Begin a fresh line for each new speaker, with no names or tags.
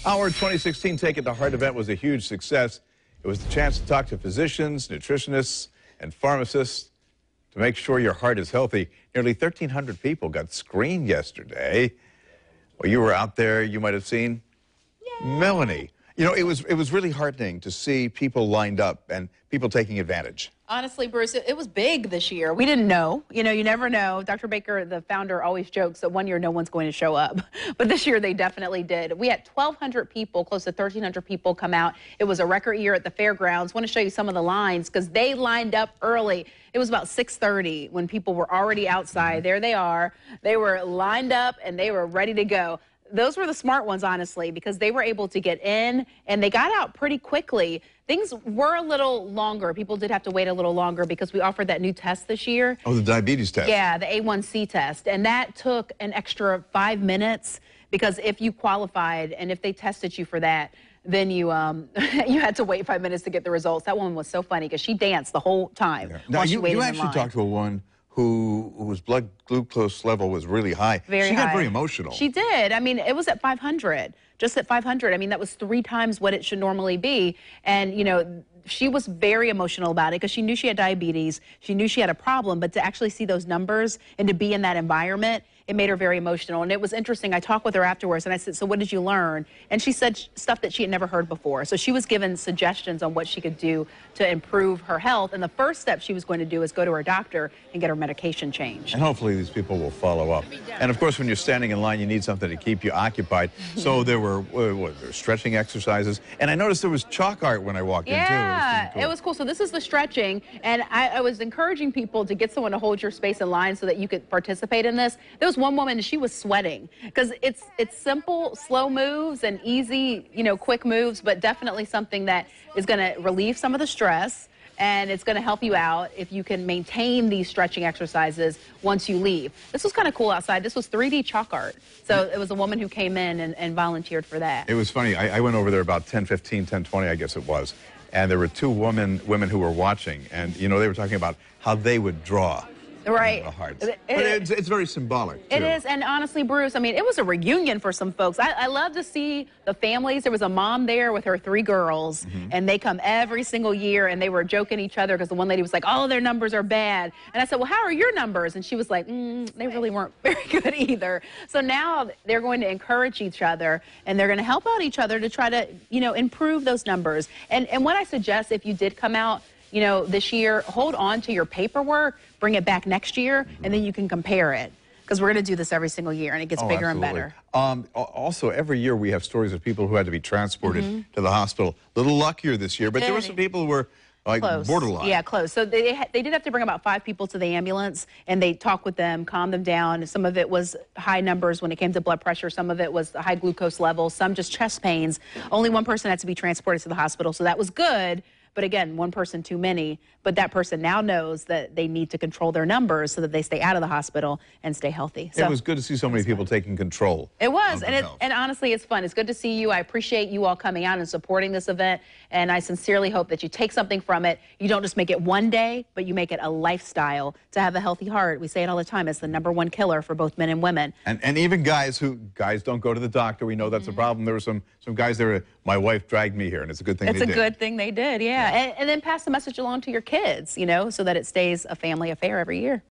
Our 2016 Take It to Heart event was a huge success. It was the chance to talk to physicians, nutritionists, and pharmacists to make sure your heart is healthy. Nearly 1,300 people got screened yesterday. Well, you were out there, you might have seen. Yay. Melanie. You know, it was really heartening to see people lined up and people taking advantage.
Honestly, Bruce, it was big this year. We didn't know. You know, you never know. Dr. Baker, the founder, always jokes that one year no one's going to show up. But this year they definitely did. We had 1,200 people, close to 1,300 people come out. It was a record year at the fairgrounds. I want to show you some of the lines because they lined up early. It was about 6:30 when people were already outside. There they are. They were lined up and they were ready to go. Those were the smart ones, honestly, because they were able to get in and they got out pretty quickly. Things were a little longer. People did have to wait a little longer because we offered that new test this year.
Oh, the diabetes test.
Yeah, the A1C test. And that took an extra 5 minutes because if you qualified and if they tested you for that, then you you had to wait 5 minutes to get the results. That one was so funny because she danced the whole time.
Yeah. Now,
while she waited
you
in
actually
line.
talked to a woman whose blood glucose level was really high.
Very
she got
high.
very emotional.
She did. I mean, it was at 500, just at 500. I mean, that was 3 times what it should normally be. And, you know, she was very emotional about it because she knew she had diabetes. She knew she had a problem, but to actually see those numbers and to be in that environment, it made her very emotional. And it was interesting. I talked with her afterwards and I said, so what did you learn? And she said stuff that she had never heard before. So she was given suggestions on what she could do to improve her health. And the first step she was going to do is go to her doctor and get her medication changed.
And hopefully these people will follow up. And of course, when you're standing in line, you need something to keep you occupied. So there were stretching exercises. And I noticed there was chalk art when I walked in, too.
Yeah,
cool.
it was cool. So this is the stretching. And I was encouraging people to get someone to hold your space in line so that you could participate in this. There was one woman, she was sweating because it's simple, slow moves and easy, you know, quick moves, but definitely something that is going to relieve some of the stress. And it's going to help you out if you can maintain these stretching exercises once you leave. This was kind of cool outside. This was 3D chalk art. So it was a woman who came in and volunteered for that.
It was funny. I went over there about 10:15, 10:20, I guess it was. And there were 2 women who were watching. And, you know, they were talking about how they would draw.
Right.
The hearts. But it's very symbolic, too.
It is, and honestly, Bruce, I mean, it was a reunion for some folks. I love to see the families. There was a mom there with her 3 girls, and they come every single year, and they were joking each other because the one lady was like, all of their numbers are bad. And I said, well, how are your numbers? And she was like, they really weren't very good either. So now they're going to encourage each other, and they're going to help out each other to try to, you know, improve those numbers. And what I suggest, if you did come out, you know, this year, hold on to your paperwork, bring it back next year, and then you can compare it. Because we're going to do this every single year, and it gets bigger
absolutely.
and better.
Also, every year we have stories of people who had to be transported to the hospital. A little luckier this year, but there were some people who were like
close.
Borderline.
Yeah, close. So they did have to bring about 5 people to the ambulance, and they talked with them, calmed them down. Some of it was high numbers when it came to blood pressure. Some of it was high glucose levels. Some just chest pains. Only one person had to be transported to the hospital, so that was good. But again, one person too many. But that person now knows that they need to control their numbers so that they stay out of the hospital and stay healthy. So
it was good to see so many people taking control.
It was, and honestly, it's fun. It's good to see you. I appreciate you all coming out and supporting this event, and I sincerely hope that you take something from it. You don't just make it one day, but you make it a lifestyle to have a healthy heart. We say it all the time. It's the #1 killer for both men and women.
And even guys don't go to the doctor. We know that's a problem. There were some guys there. My wife dragged me here, and it's a good thing they did.
It's a good thing they did, yeah. And then pass the message along to your kids, you know, so that it stays a family affair every year.